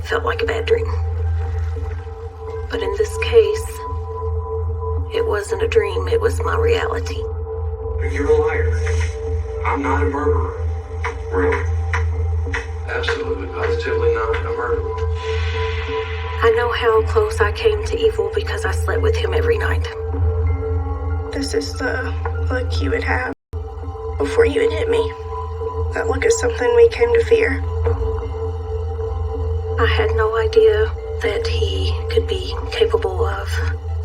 it felt like a bad dream. But in this case, it wasn't a dream, it was my reality. You're a liar. I'm not a murderer. Really? Absolutely, positively not a murderer. I know how close I came to evil because I slept with him every night. This is the look you would have before you would hit me. That look is something we came to fear. I had no idea that he could be capable of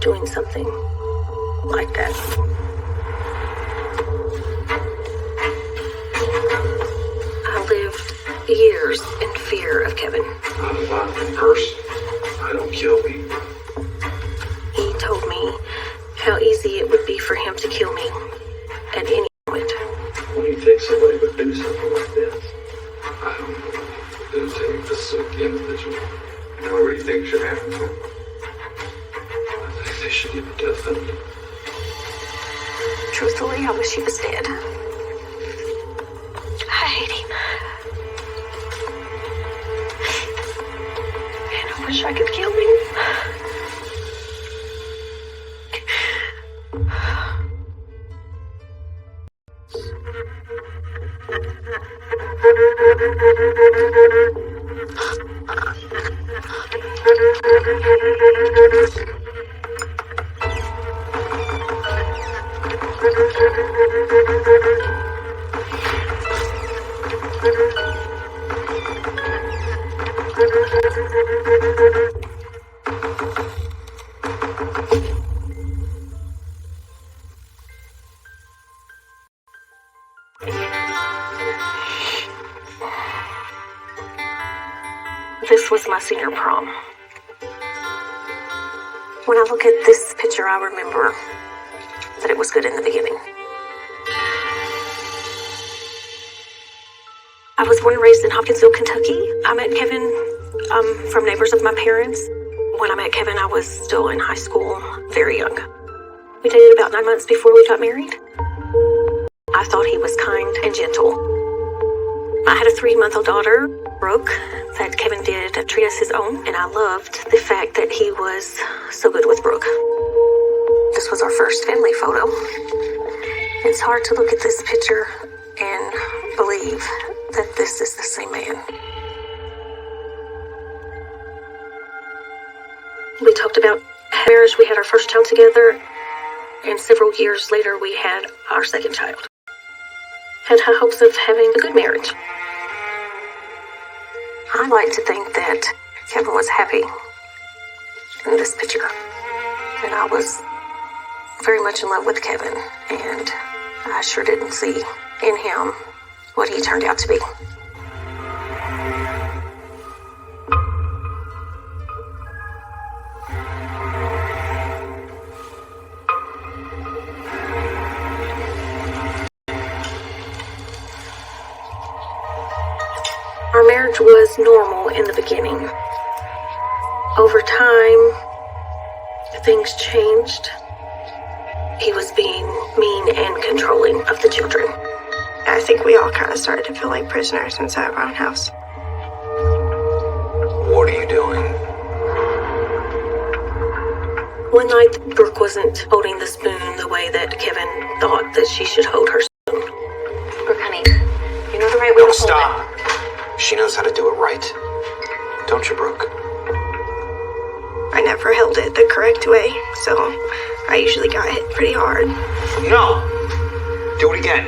doing something like that. I lived years in fear of Kevin. I'm a violent person. I don't kill people. He told me how easy it would be for him to kill me at any moment. When do you think somebody would do something like this? I don't know. It'll take a sick individual. What do you think should happen to him? I think they should give a death penalty. Truthfully, I wish he was dead. I hate him. And I wish I could kill him. This was my senior prom. When I look at this picture, I remember that it was good in the beginning. I was born and raised in Hopkinsville, Kentucky. I met Kevin from neighbors of my parents. When I met Kevin, I was still in high school, very young. We dated about 9 months before we got married. I thought he was kind and gentle. I had a 3-month-old daughter, Brooke, that Kevin did treat as his own, and I loved the fact that he was so good with Brooke. This was our first family photo. It's hard to look at this picture and believe that this is the same man. We talked about marriage. We had our first child together, and several years later we had our second child. Had high hopes of having a good marriage. I like to think that Kevin was happy in this picture. And I was very much in love with Kevin, and I sure didn't see in him what he turned out to be. Our marriage was normal in the beginning. Over time, things changed. He was being mean and controlling of the children. I think we all kind of started to feel like prisoners inside our own house. What are you doing? One night, Brooke wasn't holding the spoon the way that Kevin thought that she should hold her spoon. Brooke, honey, you know the right way to hold Stop. She knows how to do it right. Don't you, Brooke? I never held it the correct way, so I usually got hit pretty hard. No! Do it again.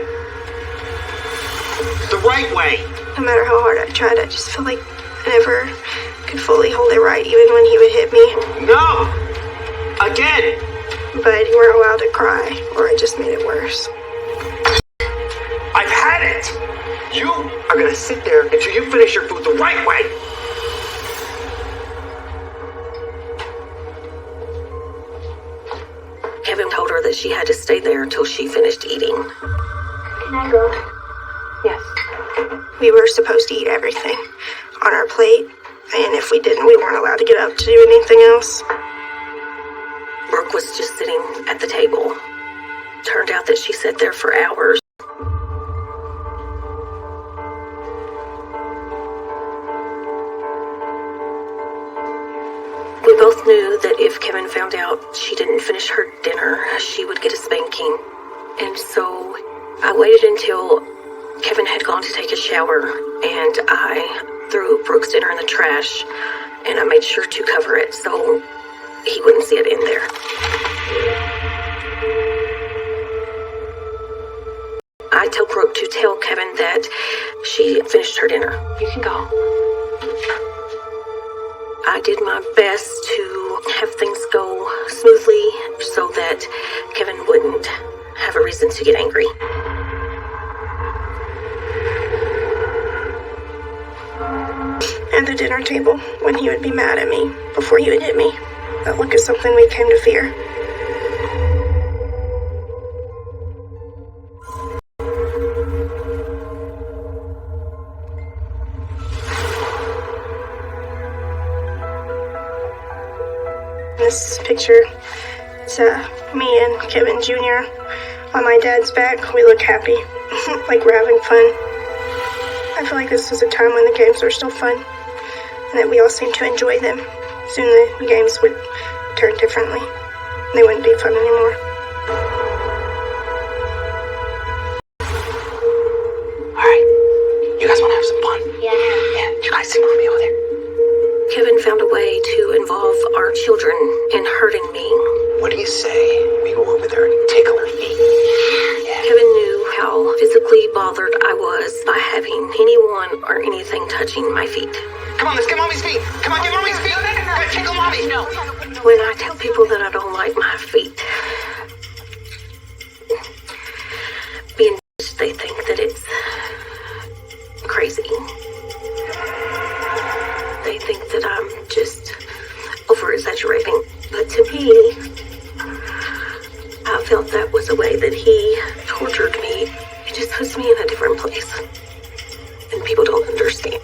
The right way! No matter how hard I tried, I just felt like I never could fully hold it right, even when he would hit me. No! Again! But you weren't allowed to cry, or it just made it worse. I've had it! You are gonna sit there until you finish your food the right way! Kevin told her that she had to stay there until she finished eating. Can I go? Yes. We were supposed to eat everything on our plate, and if we didn't, we weren't allowed to get up to do anything else. Brooke was just sitting at the table. Turned out that she sat there for hours. both knew that if Kevin found out she didn't finish her dinner, she would get a spanking. And so I waited until Kevin had gone to take a shower, and I threw Brooke's dinner in the trash, and I made sure to cover it so he wouldn't see it in there. I tell Brooke to tell Kevin that she finished her dinner. You can go. I did my best to have things go smoothly so that Kevin wouldn't have a reason to get angry. At the dinner table, when he would be mad at me before he would hit me. That look is something we came to fear. This picture, it's me and Kevin Jr. on my dad's back. We look happy, like we're having fun. I feel like this was a time when the games were still fun, and that we all seemed to enjoy them. Soon the games would turn differently. They wouldn't be fun anymore. Alright, you guys want to have some fun? Yeah, you guys see Mommy over there? Kevin found a way to involve our children in hurting me. What do you say we go over there and tickle her feet? Yeah. Kevin knew how physically bothered I was by having anyone or anything touching my feet. Come on, let's get Mommy's feet. Come on, get Mommy's feet. Go tickle Mommy. No. When I tell people that I don't like my feet being touched, they think that it's crazy. They think that I'm just over-exaggerating. But to me, I felt that was a way that he tortured me. It just puts me in a different place. And people don't understand.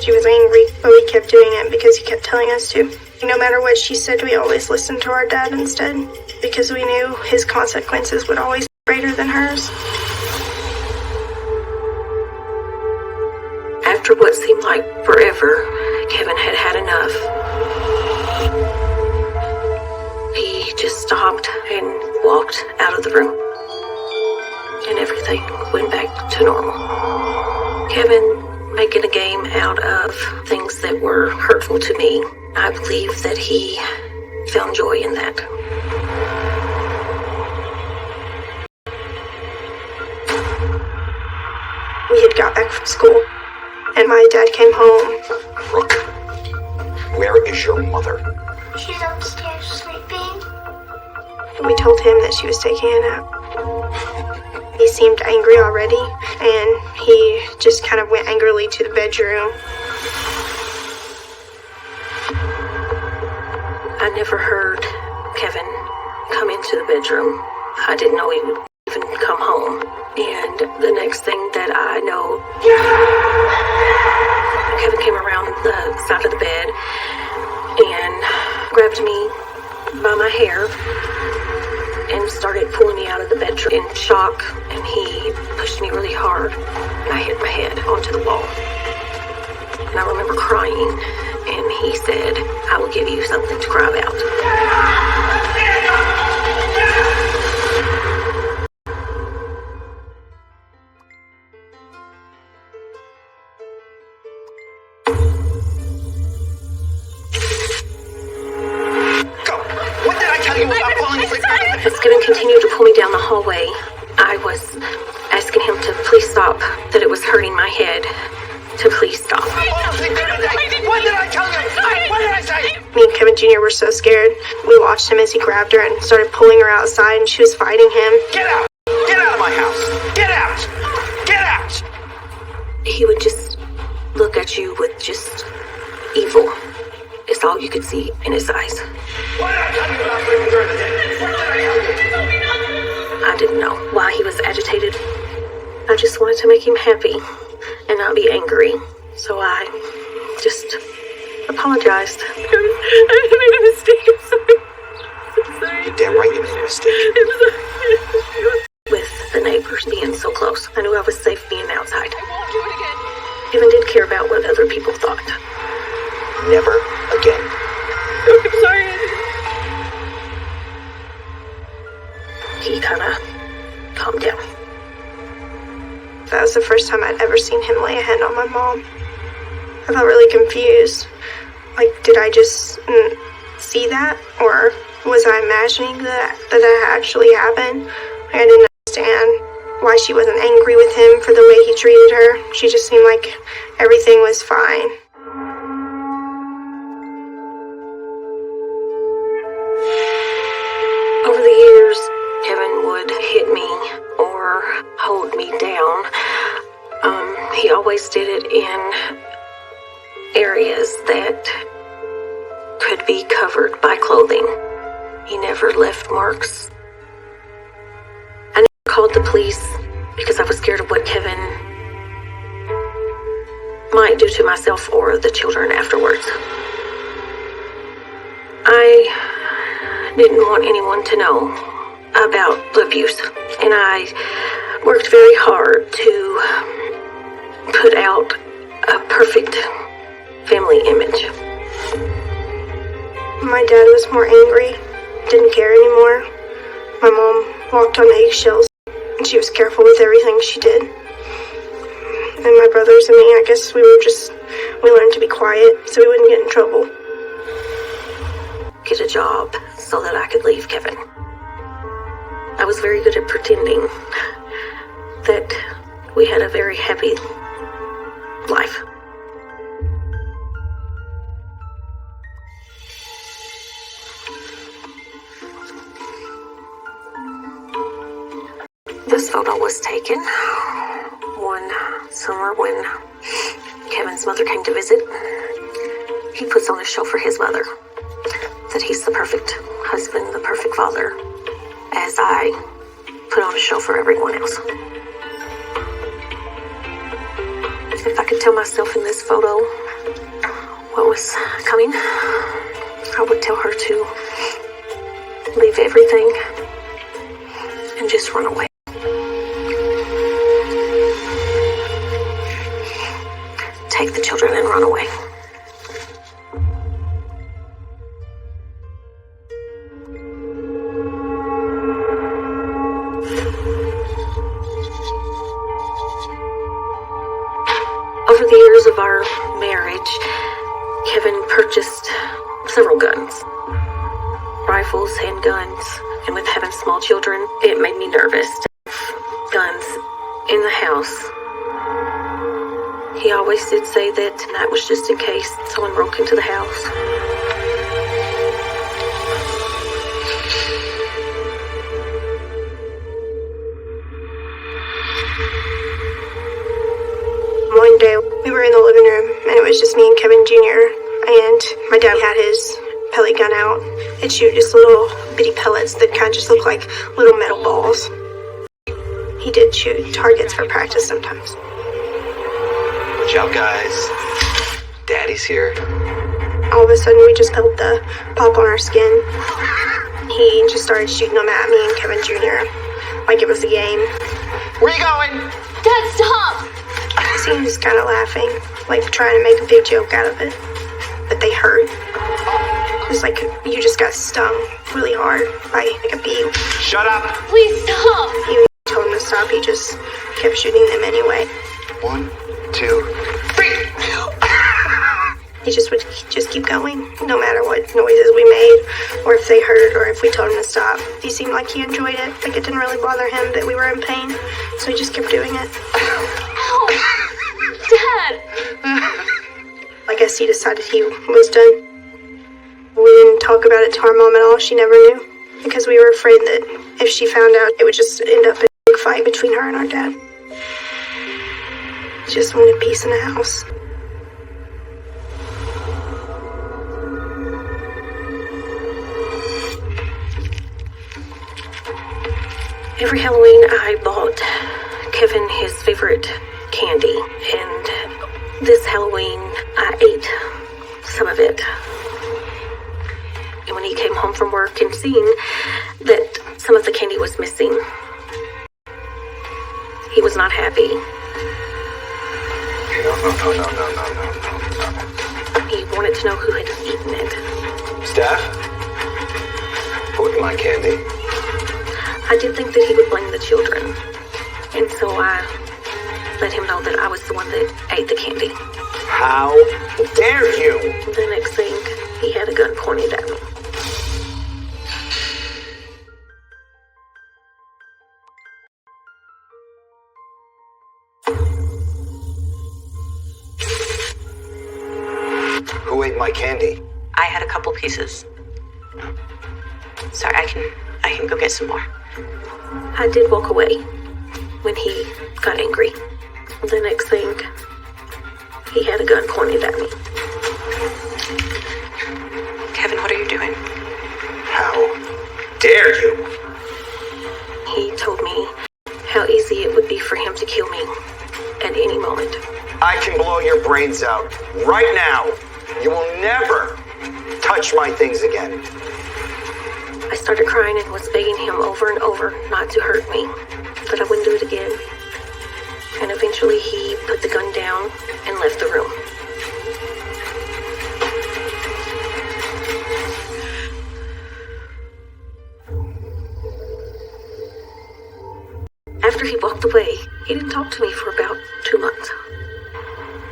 She was angry, but we kept doing it because he kept telling us to. No matter what she said, we always listened to our dad instead, because we knew his consequences would always be greater than hers. After what seemed like forever, Kevin had had enough. He just stopped and walked out of the room. And everything went back to normal. Kevin making a game out of things that were hurtful to me. I believe that he found joy in that. We had got back from school, and my dad came home. Brooke, where is your mother? She's upstairs sleeping. We told him that she was taking a nap. He seemed angry already, and he just kind of went angrily to the bedroom. I never heard Kevin come into the bedroom. I didn't know he would even come home. And the next thing that I know, Kevin came around the side of the bed and grabbed me by my hair and started pulling me out of the bedroom in shock, and he pushed me really hard, and I hit my head onto the wall. And I remember crying, and he said, "I will give you something to cry about." Go! What did I tell you about falling asleep? As Kevin continued to pull me down the hallway, I was asking him to please stop, that it was hurting my head, to please stop. What did I tell you? What did I say? Me and Kevin Jr. were so scared. We watched him as he grabbed her and started pulling her outside, and she was fighting him. Get out! Get out of my house! Get out! Get out! He would just look at you with just evil. It's all you could see in his eyes. What did I tell you about sleeping during the day? What did I tell you? I didn't know why he was agitated. I just wanted to make him happy and not be angry. So I just apologized. I made a mistake. I'm sorry. I'm sorry. You're damn right you made a mistake. I'm sorry. With the neighbors being so close, I knew I was safe being outside. I won't do it again. Kevin did care about what other people thought. Never again. again. I'm sorry. He kind of calmed down. That was the first time I'd ever seen him lay a hand on my mom. I felt really confused. Like, did I just see that? Or was I imagining that actually happened? Like, I didn't understand why she wasn't angry with him for the way he treated her. She just seemed like everything was fine. Over the years, Kevin would hit me or hold me down. He always did it in areas that could be covered by clothing. He never left marks. I never called the police because I was scared of what Kevin might do to myself or the children afterwards. I didn't want anyone to know about the abuse, and I worked very hard to put out a perfect family image. My dad was more angry, didn't care anymore. My mom walked on eggshells, and she was careful with everything she did. And my brothers and me, I guess we learned to be quiet so we wouldn't get in trouble. Get a job so that I could leave Kevin. I was very good at pretending that we had a very happy life. This photo was taken one summer when Kevin's mother came to visit. He puts on a show for his mother that he's the perfect husband, the perfect father, as I put on a show for everyone else. If I could tell myself in this photo what was coming, I would tell her to leave everything and just run away. Take the children and run away. Over the years of our marriage, Kevin purchased several guns. Rifles, handguns, and with having small children, it made me nervous to have guns in the house. He always did say that was just in case someone broke into the house. One day, we were in the living room, and it was just me and Kevin Jr., and my dad had his pellet gun out. It shoot just little bitty pellets that kind of just look like little metal balls. He did shoot targets for practice sometimes. Watch out, guys. Daddy's here. All of a sudden, we just felt the pop on our skin. He just started shooting them at me and Kevin Jr. like it was a game. Where you going? Dad, stop! He was kind of laughing, like trying to make a big joke out of it. But they hurt. It was like you just got stung really hard by like a bee. Shut up. Please stop! You told him to stop, he just kept shooting them anyway. 1, 2, 3. He just would just keep going, no matter what noises we made, or if they hurt, or if we told him to stop. He seemed like he enjoyed it, like it didn't really bother him that we were in pain, so he just kept doing it. Ow! Dad! I guess he decided he was done. We didn't talk about it to our mom at all. She never knew, because we were afraid that if she found out, it would just end up in a big fight between her and our dad. Just wanted peace in the house. Every Halloween, I bought Kevin his favorite candy, and this Halloween, I ate some of it. And when he came home from work and seen that some of the candy was missing, he was not happy. No. He wanted to know who had eaten it. Staff? Who ate my candy? I did think that he would blame the children, and so I let him know that I was the one that ate the candy. How dare you? The next thing, he had a gun pointed at me. Who ate my candy? I had a couple pieces. Sorry, I can go get some more. I did walk away when he got angry. The next thing, he had a gun pointed at me. Kevin, what are you doing? How dare you? He told me how easy it would be for him to kill me at any moment. I can blow your brains out right now. You will never touch my things again. I started crying and was begging him over and over not to hurt me, that I wouldn't do it again. And eventually he put the gun down and left the room. After he walked away, he didn't talk to me for about 2 months.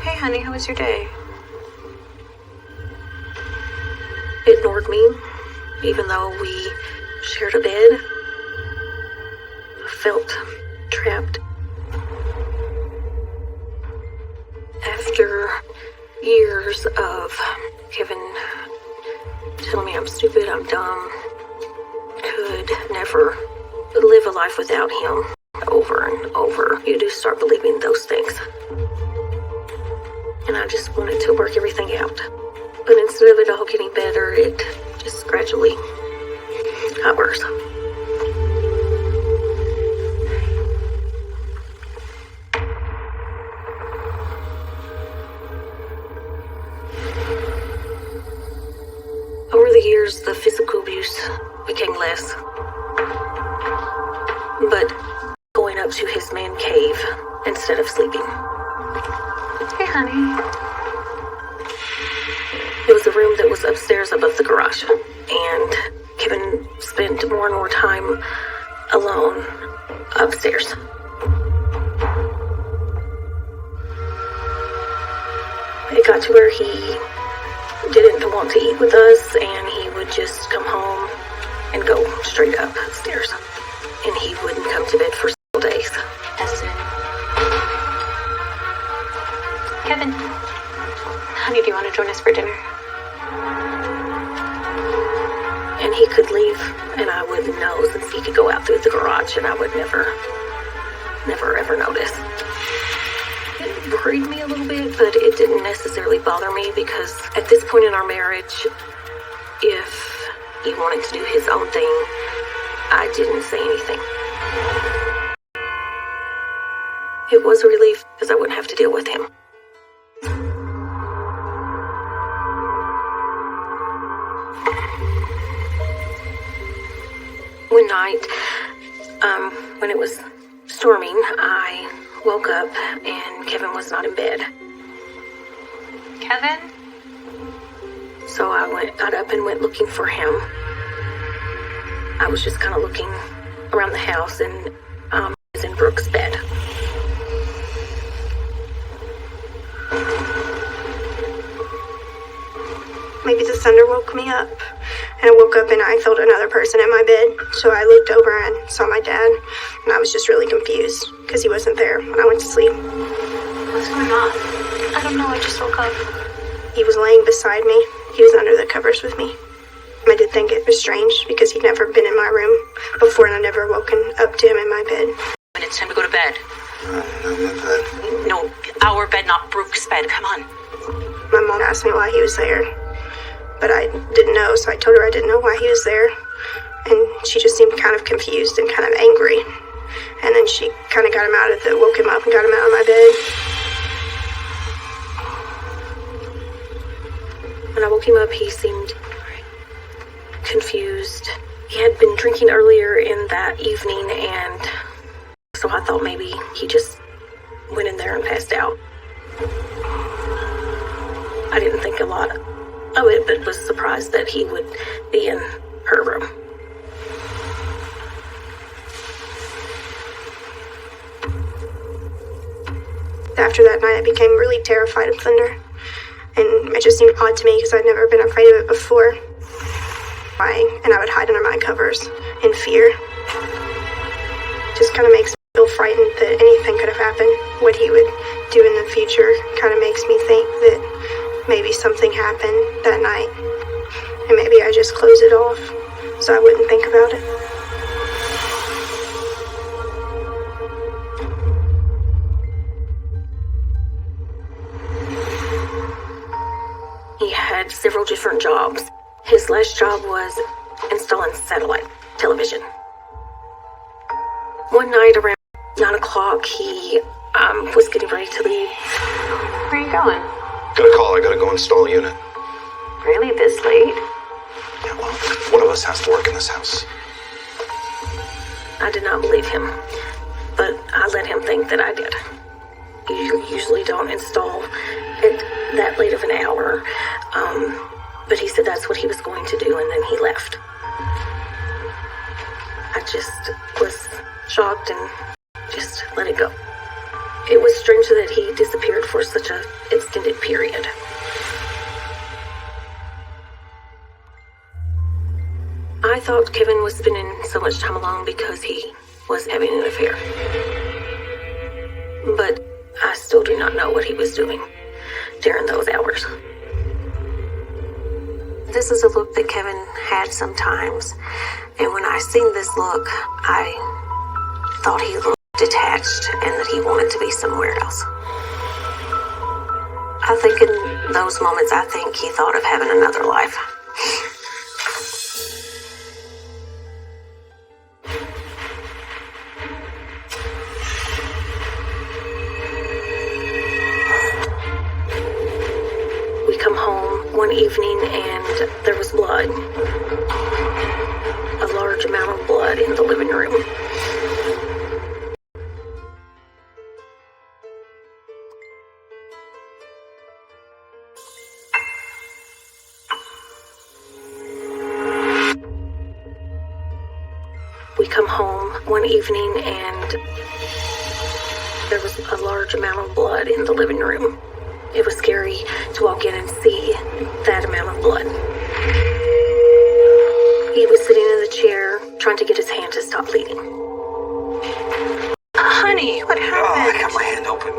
Hey, honey, how was your day? Ignored me, even though we shared a bed. Felt trapped. After years of Kevin telling me I'm stupid, I'm dumb, could never live a life without him, over and over, you do start believing those things. And I just wanted to work everything out. But instead of it all getting better, it just gradually got worse. Over the years, the physical abuse became less. But going up to his man cave instead of sleeping. Hey, honey. It was a room that was upstairs above the garage, and Kevin spent more and more time alone upstairs. It got to where he didn't want to eat with us, and he would just come home and go straight upstairs. And he wouldn't come to bed for several days. That's it. Kevin. Honey, do you want to join us for dinner? And he could leave, and I wouldn't know, since he could go out through the garage, and I would never ever notice. It worried me a little bit, but it didn't necessarily bother me, because at this point in our marriage, if he wanted to do his own thing, I didn't say anything. It was a relief, because I wouldn't have to deal with him. One night, when it was storming, I woke up and Kevin was not in bed. Kevin? So I got up and went looking for him. I was just kind of looking around the house, and he was in Brooke's bed. Maybe the thunder woke me up, and I woke up and I felt another person in my bed. So I looked over and saw my dad, and I was just really confused because he wasn't there when I went to sleep. What's going on? I don't know, I just woke up. He was laying beside me. He was under the covers with me. I did think it was strange because he'd never been in my room before, and I'd never woken up to him in my bed. And it's time to go to bed. Not my bed. No, our bed, not Brooke's bed. Come on. My mom asked me why he was there, but I didn't know, so I told her I didn't know why he was there. And she just seemed kind of confused and kind of angry. And then she kind of woke him up and got him out of my bed. When I woke him up, he seemed confused. He had been drinking earlier in that evening, and so I thought maybe he just went in there and passed out. I didn't think a lot of it, but was surprised that he would be in her room. After that night, I became really terrified of thunder. And it just seemed odd to me because I'd never been afraid of it before. And I would hide under my covers in fear. Just kind of makes me feel frightened that anything could have happened. What he would do in the future kind of makes me think that maybe something happened that night. And maybe I just closed it off so I wouldn't think about it. He had several different jobs. His last job was installing satellite television. One night around 9 o'clock, he was getting ready to leave. Where are you going? Got a call. I gotta go install a unit. Really this late? Yeah, well, one of us has to work in this house. I did not believe him, but I let him think that I did. You usually don't install at that late of an hour, but he said that's what he was going to do, and then he left. I just was shocked and just let it go. It was strange that he disappeared for such an extended period. I thought Kevin was spending so much time alone because he was having an affair. But I still do not know what he was doing during those hours. This is a look that Kevin had sometimes, and when I seen this look, I thought he looked detached and that he wanted to be somewhere else. I think in those moments, I think he thought of having another life. We come home one evening and there was blood. A large amount of blood in the living room. We come home one evening and there was a large amount of blood in the living room. It was scary to walk in and see that amount of blood. He was sitting in the chair trying to get his hand to stop bleeding. Honey, what happened? I got my hand open.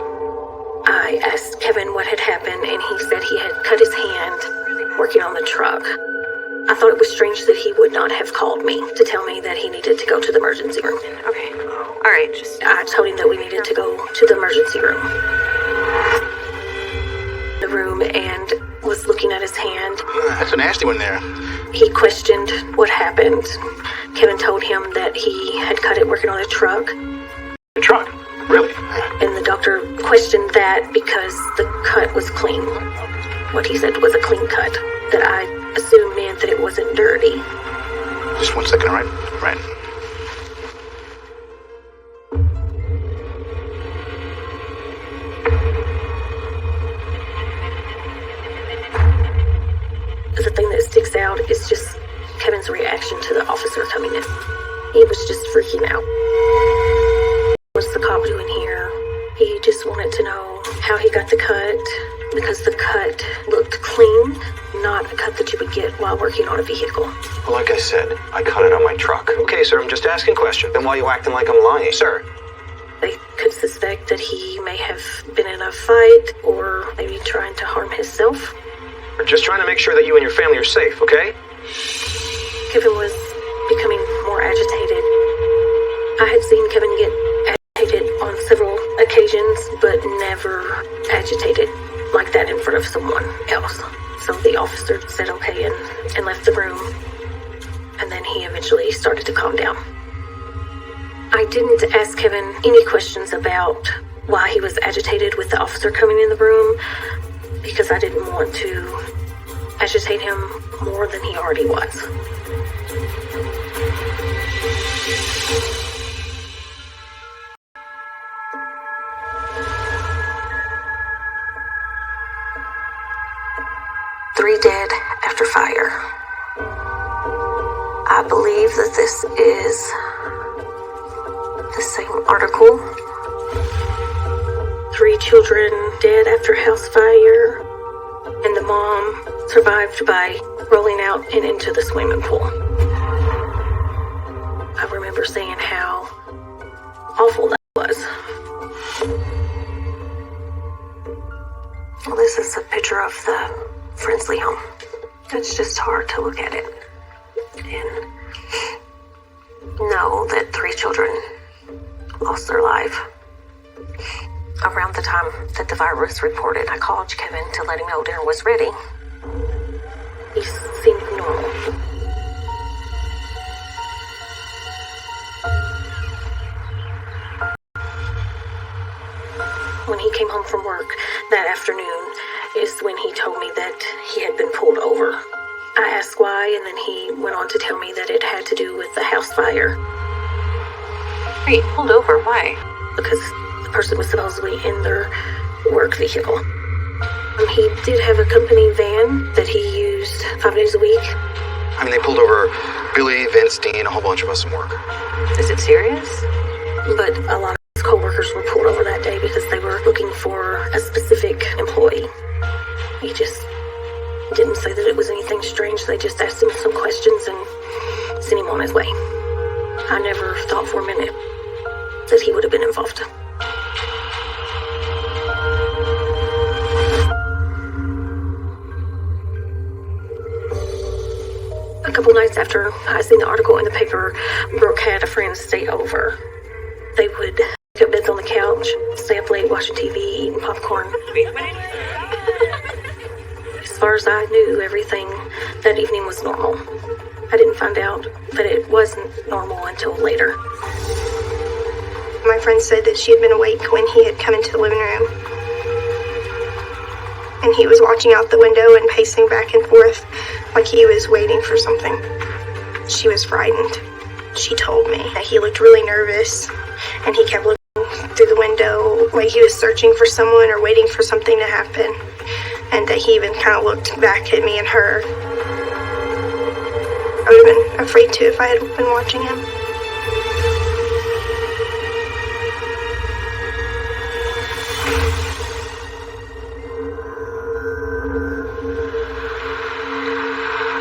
I asked Kevin what had happened, and he said he had cut his hand working on the truck. I thought it was strange that he would not have called me to tell me that he needed to go to the emergency room. Okay. All right, just... I told him that we needed to go to the emergency room. The room and was looking at his hand. That's a nasty one there. He questioned what happened. Kevin told him that he had cut it working on a truck. The truck? Really? And the doctor questioned that because the cut was clean. What he said was a clean cut. That I assumed meant that it wasn't dirty. Just 1 second, all right? Right. The thing that sticks out is just Kevin's reaction to the officer coming in. He was just freaking out. What's the cop doing here? He just wanted to know how he got the cut, because the cut looked clean, not a cut that you would get while working on a vehicle. Well, like I said, I cut it on my truck. Okay, sir, I'm just asking questions. Then why are you acting like I'm lying? Sir. They could suspect that he may have been in a fight or maybe trying to harm himself. We're just trying to make sure that you and your family are safe, okay? Kevin was becoming more agitated. I had seen Kevin get agitated on several occasions, but never agitated like that in front of someone else. So the officer said okay and left the room. And then he eventually started to calm down. I didn't ask Kevin any questions about why he was agitated with the officer coming in the room, because I didn't want to agitate him more than he already was. Three dead after fire. I believe that this is the same article. 3 children dead after house fire, and the mom survived by rolling out and into the swimming pool. I remember saying how awful that was. Well, this is a picture of the Frensley home. It's just hard to look at it and know that 3 children lost their life. Around the time that the fire was reported, I called Kevin to let him know dinner was ready. He seemed normal. When he came home from work that afternoon is when he told me that he had been pulled over. I asked why, and then he went on to tell me that it had to do with the house fire. Wait, pulled over? Why? Because the person was supposedly in their work vehicle. He did have a company van that he used 5 days a week. I mean, they pulled over Billy, Vince, Dean, a whole bunch of us from work. Is it serious? But a lot of his co-workers were pulled over that day because they were looking for a specific employee. He just didn't say that it was anything strange. They just asked him some questions and sent him on his way. I never thought for a minute that he would have been involved. A couple nights after I seen the article in the paper, Brooke had a friend stay over. They would take up beds on the couch, stay up late watching TV, eating popcorn. As far as I knew, everything that evening was normal. I didn't find out that it wasn't normal until later. My friend said that she had been awake when he had come into the living room. And he was watching out the window and pacing back and forth like he was waiting for something. She was frightened. She told me that he looked really nervous and he kept looking through the window like he was searching for someone or waiting for something to happen. And that he even kind of looked back at me and her. I would have been afraid to if I had been watching him.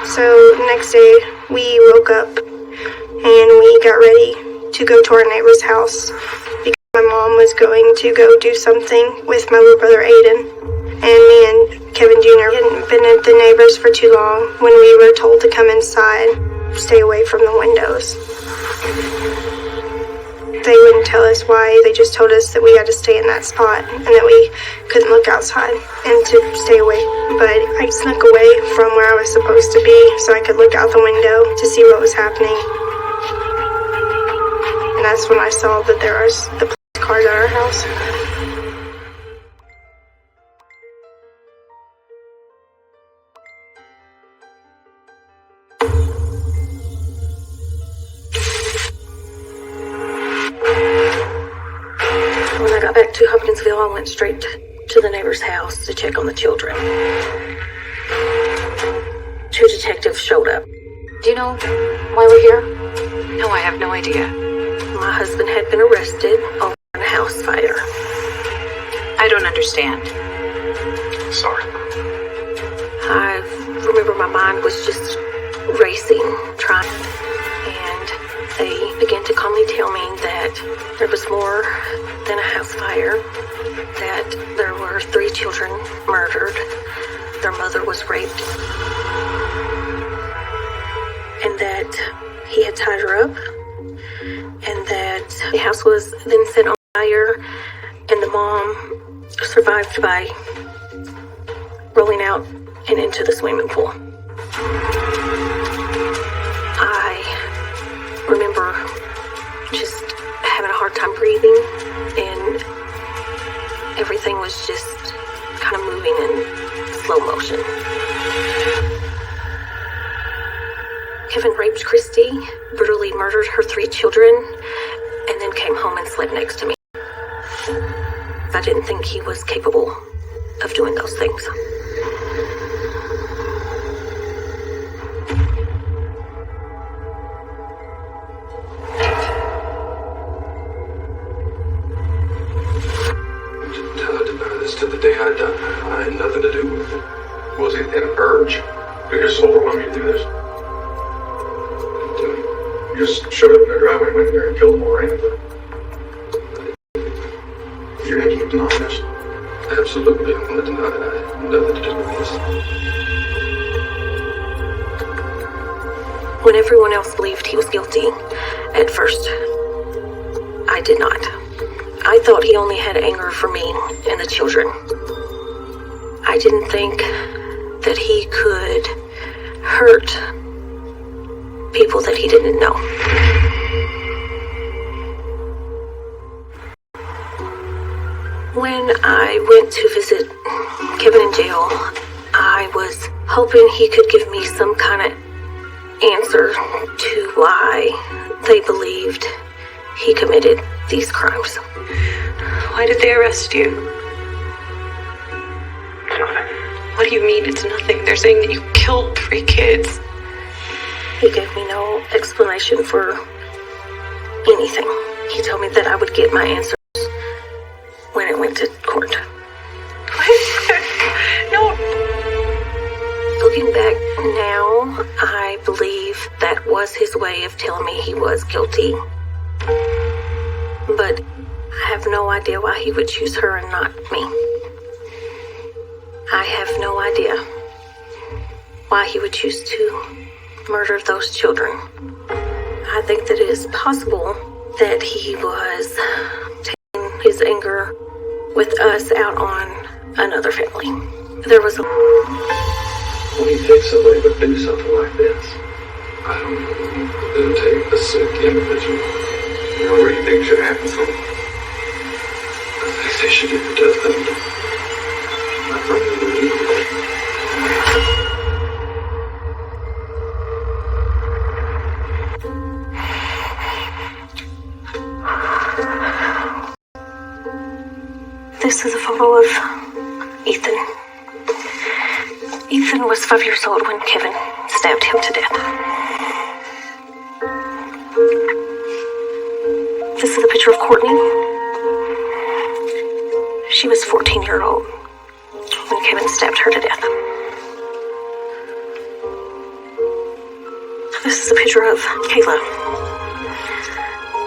So the next day we woke up and we got ready to go to our neighbor's house because my mom was going to go do something with my little brother Aiden. And me and Kevin Jr. hadn't been at the neighbors for too long when we were told to come inside, stay away from the windows. They wouldn't tell us why, they just told us that we had to stay in that spot and that we couldn't look outside and to stay away. But I snuck away from where I was supposed to be so I could look out the window to see what was happening. And that's when I saw that there was the police cars at our house. When I got back to Hopkinsville, I went straight to the neighbor's house to check on the children. 2 detectives showed up. Do you know why we're here? No, I have no idea. My husband had been arrested over a house fire. I don't understand. Sorry. I remember my mind was just racing, trying, and they began to calmly tell me that there was more than a house fire, that there were 3 children murdered, their mother was raped, and that he had tied her up, and that the house was then set on fire, and the mom survived by rolling out and into the swimming pool. I remember just having a hard time breathing, and everything was just kind of moving in slow motion. Kevin raped Christy, brutally murdered her 3 children, and then came home and slept next to me. I didn't think he was capable of doing those things. was to the day I died. I had nothing to do with it. Was it an urge? Did your soul want me to do this? You just showed up in their driveway and went in there and killed them all randomly. You're going to keep denying this? Absolutely. I'm going to deny that I had nothing to do with this. When everyone else believed he was guilty, at first, I did not. I thought he only had anger for me and the children. I didn't think that he could hurt people that he didn't know. When I went to visit Kevin in jail, I was hoping he could give me some kind of answer to why they believed he committed these crimes. Why did they arrest you? It's nothing. What do you mean it's nothing? They're saying that you killed 3 kids. He gave me no explanation for anything. He told me that I would get my answers when it went to court. No. Looking back now, I believe that was his way of telling me he was guilty. But I have no idea why he would choose her and not me. I have no idea why he would choose to murder those children. I think that it is possible that he was taking his anger with us out on another family. There was a... What do you think somebody would do something like this? I don't know. It'll take a sick individual. You know what you think should happen to them? I think they should get the death penalty. Not from the This is a photo of Ethan. Ethan was 5 years old when Kevin stabbed him to death. This is a picture of Courtney. She was 14-year-old when Kevin stabbed her to death. This is a picture of Kayla.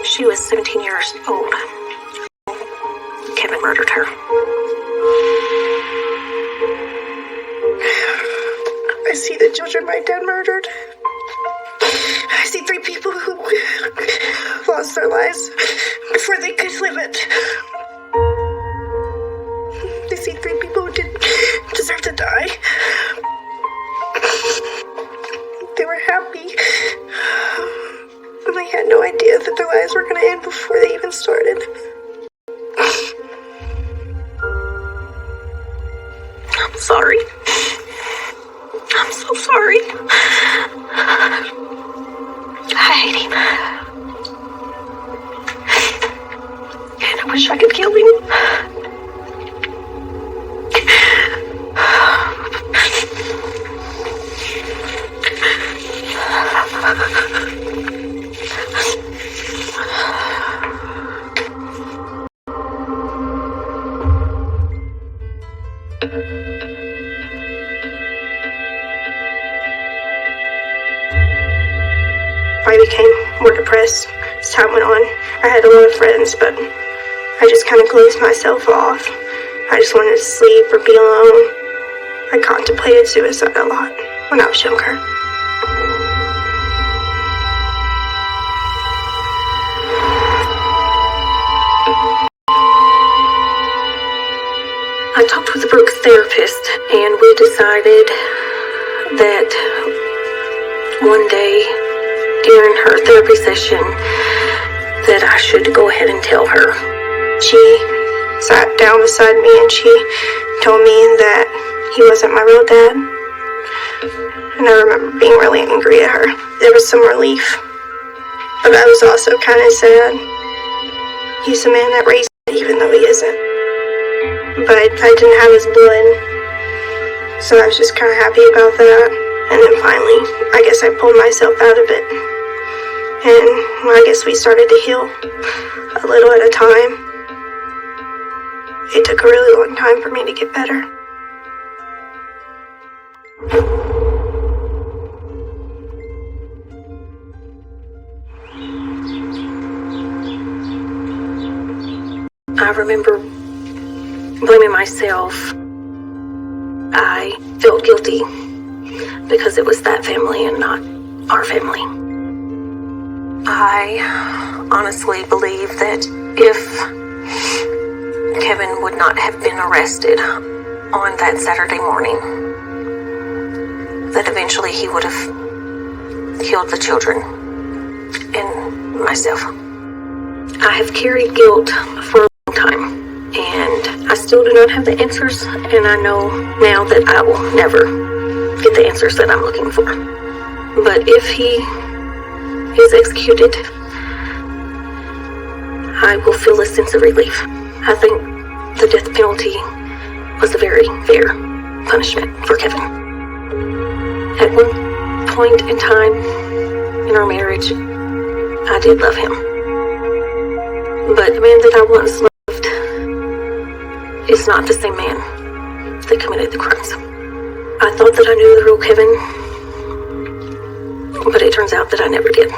She was 17 years old. Kevin murdered her. I see the children my dad murdered. I see 3 people who lost their lives before they could live it. I see 3 people who didn't deserve to die. They were happy. And they had no idea that their lives were going to end before they even started. I'm sorry. I'm so sorry. I hate him. And I wish I could kill him. I became more depressed as time went on. I had a lot of friends, but I just kind of closed myself off. I just wanted to sleep or be alone. I contemplated suicide a lot when I was younger. I talked with Brooke's therapist, and we decided that one day during her therapy session that I should go ahead and tell her. She sat down beside me and she told me that he wasn't my real dad. And I remember being really angry at her. There was some relief, but I was also kind of sad. He's the man that raised me, even though he isn't. But I didn't have his blood, so I was just kind of happy about that. And then finally, I guess I pulled myself out of it. And I guess we started to heal a little at a time. It took a really long time for me to get better. I remember blaming myself. I felt guilty because it was that family and not our family. I honestly believe that if Kevin would not have been arrested on that Saturday morning, that eventually he would have killed the children and myself. I have carried guilt for a long time, and I still do not have the answers, and I know now that I will never get the answers that I'm looking for. But if he is executed, I will feel a sense of relief. I think the death penalty was a very fair punishment for Kevin. At one point in time in our marriage, I did love him. But the man that I once loved is not the same man that committed the crimes. I thought that I knew the real Kevin, but it turns out that I never did.